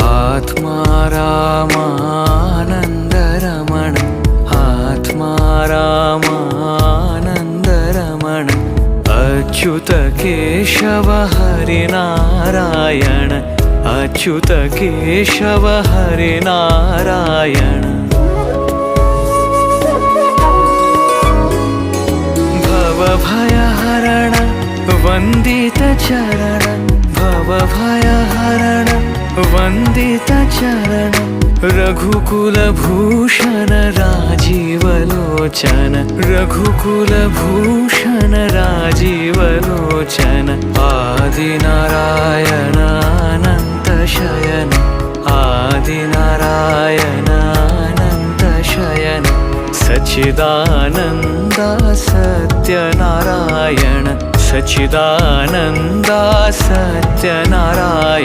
आत्मा रामानन्दरमण आत्मा रामानन्दरमण अच्युत केशव हरिनारायण अच्युत केशव हरिनारायण भवभयहरण वन्दित चरण भवभयहरण वन्दित चरण रघुकुलभूषण राजीवलोचन रघुकुलभूषण राजीवलोचन आदिनारायण अनंत शयन आदिनारायण अनंत शयन सच्चिदानन्द सत्यनारायण सच्चिदानन्द सत्यनारायण